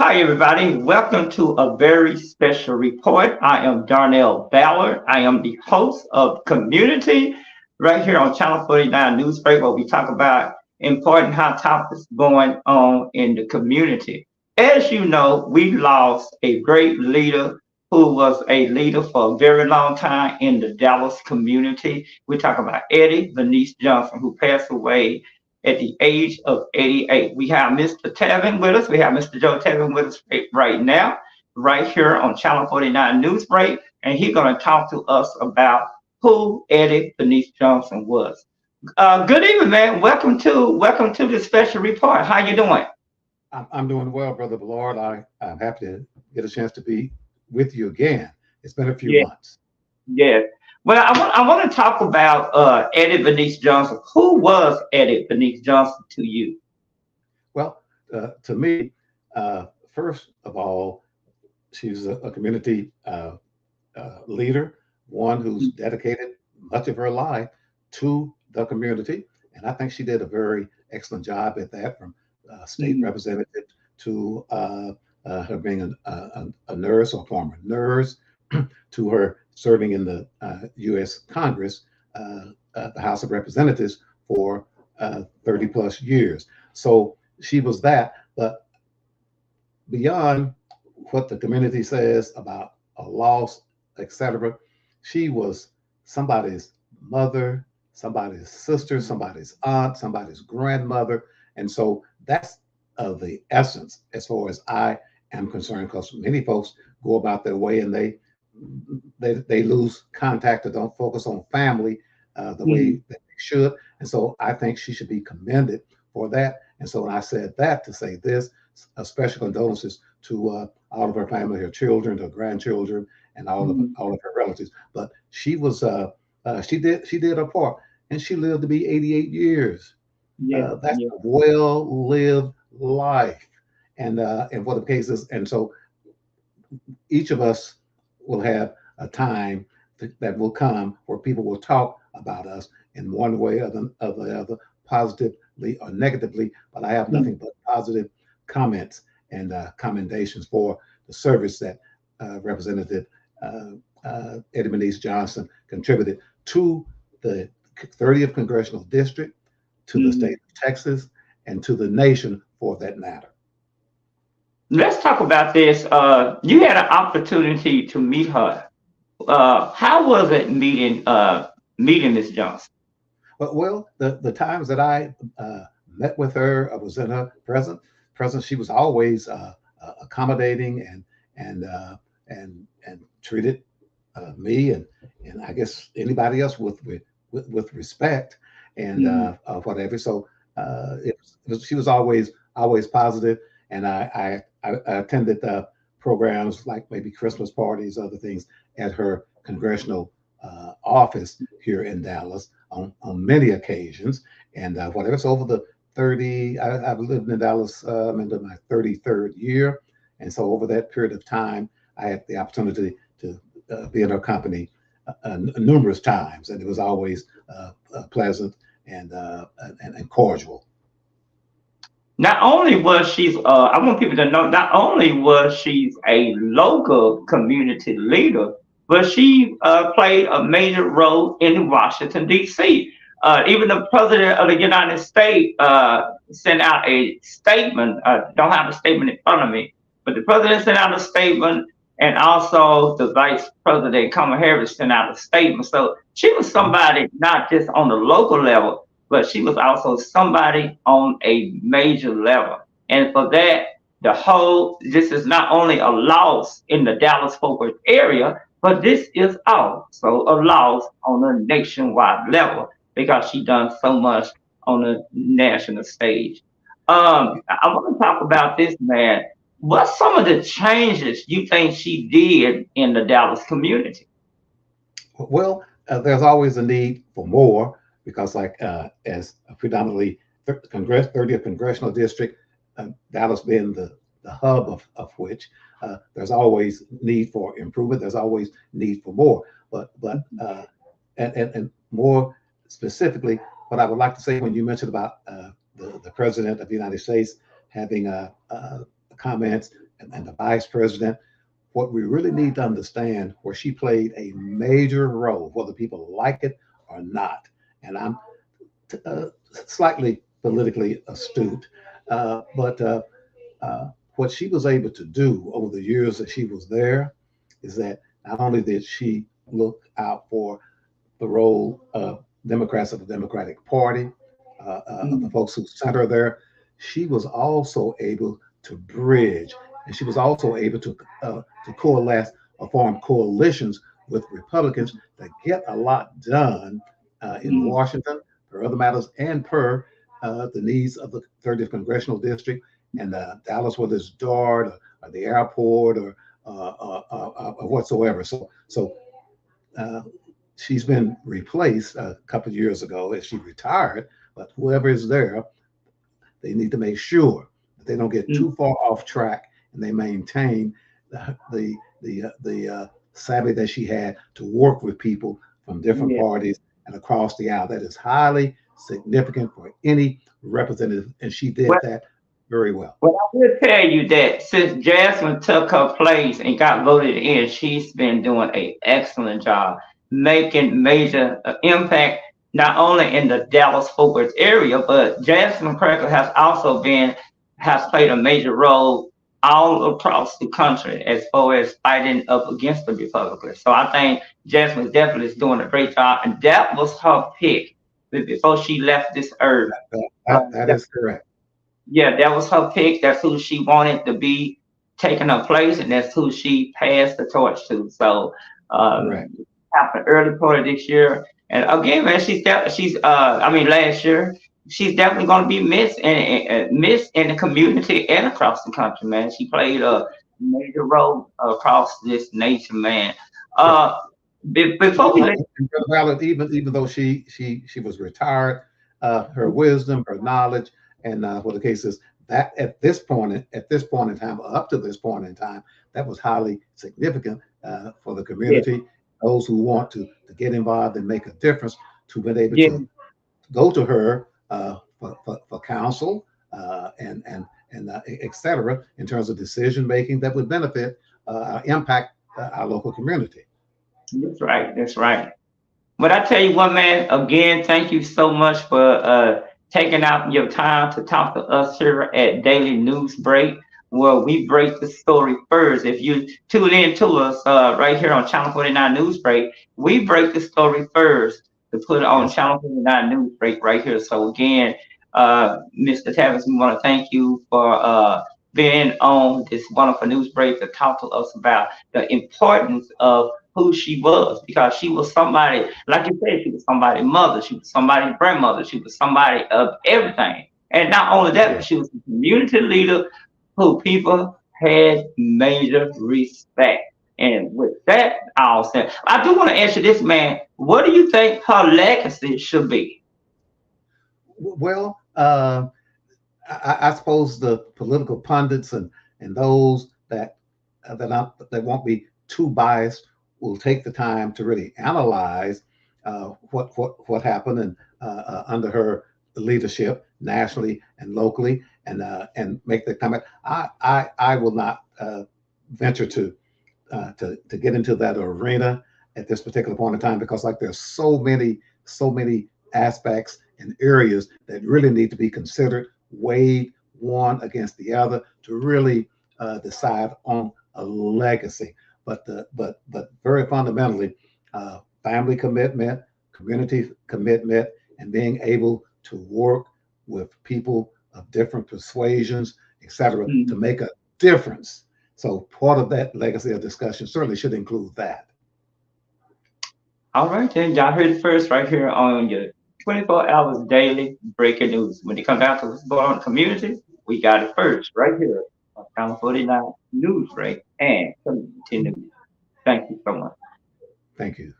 Hi, everybody. Welcome to a very special report. I am Darnell Ballard. I am the host of Community right here on Channel 49 News Break, where we talk about important hot topics going on in the community. As you know, we lost a great leader who was a leader for a very long time in the Dallas community. We talk about Eddie Bernice Johnson, who passed away at the age of 88. We have Mr. Tevin with us. We have Mr. Joe Tevin with us right now, right here on Channel 49 News Break, and he's going to talk to us about who Eddie Bernice Johnson was. Good evening, man. Welcome to this special report. How you doing? I'm doing well, Brother Ballard. I'm happy to get a chance to be with you again. It's been a few Yeah, months. yeah. Well, I want to talk about Eddie Bernice Johnson. Who was Eddie Bernice Johnson to you? Well, to me, first of all, she's a community leader, one who's dedicated much of her life to the community. And I think she did a very excellent job at that, from state Mhm. representative to her being a nurse or former nurse, to her serving in the U.S. Congress, the House of Representatives, for 30 plus years. So she was that. But beyond what the community says about a loss, etc., she was somebody's mother, somebody's sister, somebody's aunt, somebody's grandmother. And so that's the essence as far as I am concerned, because many folks go about their way and they lose contact or don't focus on family the way Mhm. that they should. And so I think she should be commended for that. And so when I said that, to say this, special condolences to all of her family, her children, her grandchildren, and Mhm. all of her relatives. But she did her part, and she lived to be 88 years. Yeah, That's yeah. a well-lived life, and what the case is. And so each of us will have a time that will come where people will talk about us in one way or the other, positively or negatively. But I have Mhm. nothing but positive comments and commendations for the service that Representative uh, Eddie Bernice Johnson contributed to the 30th Congressional District, to the state Mhm. of Texas, and to the nation for that matter. Let's talk about this. You had an opportunity to meet her. How was it meeting Miss Johnson? But well, the times that I met with her, I was in her presence. She was always accommodating and and treated me and I guess anybody else with respect and Mhm. whatever. So she was always positive, and I attended programs like maybe Christmas parties, other things at her congressional office here in Dallas on many occasions, and whatever. So over the 30, I've lived in Dallas into my 33rd year, and so over that period of time, I had the opportunity to be in her company numerous times, and it was always pleasant and cordial. Not only was she, I want people to know, not only was she a local community leader, but she played a major role in Washington, D.C. Even the president of the United States sent out a statement. Don't have the statement in front of me, but the president sent out a statement, and also the vice president, Kamala Harris, sent out a statement. So she was Mhm. somebody not just on the local level, but she was also somebody on a major level. And for that, this is not only a loss in the Dallas Fort Worth area, but this is also a loss on a nationwide level because she done so much on a national stage. I want to talk about this, man. What's some of the changes you think she did in the Dallas community? Well, there's always a need for more because, like, as a predominantly 30th congressional district, Dallas being the hub of which, there's always need for improvement. There's always need for more. And more specifically, what I would like to say when you mentioned about the president of the United States having comments and the vice president. What we really need to understand, where she played a major role, whether people like it or not. And I'm slightly politically astute, but what she was able to do over the years that she was there is that not only did she look out for the role of Democrats of the Democratic Party, of the Mm, folks who sent her there, she was also able to bridge, and she was also able to coalesce or form coalitions with Republicans that get a lot done in mm, Washington for other matters and per the needs of the 30th congressional district and Dallas, whether it's DART or the airport or whatsoever. So uh, she's been replaced a couple of years ago as she retired, but whoever is there, they need to make sure that they don't get mm. too far off track and they maintain the savvy that she had to work with people from different Yeah. parties and across the aisle. That is highly significant for any representative, and she did that very well. Well, I will tell you that since Jasmine took her place and got voted in, she's been doing an excellent job making major impact not only in the Dallas-Fort Worth area, but Jasmine Cracker has played a major role all across the country as far as fighting up against the Republicans. So I think Jasmine definitely is doing a great job, and that was her pick before she left this earth. That is correct. Yeah, that was her pick. That's who she wanted to be taking her place, and that's who she passed the torch to. So, Correct. happened early part of this year, and again, man, I mean, last year, she's definitely going to be missed in the community and across the country, man. She played a major role across this nation, man. Yeah. Uh, before we let Valid, even though she was retired, her wisdom, her knowledge, and what the case is, that at this point in time, up to this point in time, that was highly significant for the yeah, community. Those who want to get involved and make a difference, to be able yeah, to go to her for counsel and et cetera, in terms of decision making that would benefit impact our local community. that's right, that's right. But I tell you what, man, again, thank you so much for taking out your time to talk to us here at Daily News Break, where we break the story first. If you tune in to us right here on Channel 49 News Break, we break the story first to put it on Yes, Channel 49 News Break right here. So again, Mr. Tavis, we want to thank you for being on this wonderful news break to talk to us about the importance of who she was, because she was somebody, like you said, she was somebody's mother, she was somebody's grandmother, she was somebody of everything. And not only that, yes. but she was a community leader who people had major respect. And with that all said, I do want to ask you this, man. What do you think her legacy should be? Well, I suppose the political pundits and those that won't be too biased will take the time to really analyze what happened and under her leadership nationally and locally and make the comment. I will not venture to get into that arena at this particular point in time because like there's so many aspects and areas that really need to be considered, weighed one against the other to really decide on a legacy. But very fundamentally, family commitment, community commitment, and being able to work with people of different persuasions, etc., to Mm. make a difference. So part of that legacy of discussion certainly should include that. All right, then y'all heard it first right here on your 24 hours daily breaking news. When it comes down to what's going on in the community, we got it first right here on Channel 49 News Break and Community News. Thank you so much. Thank you.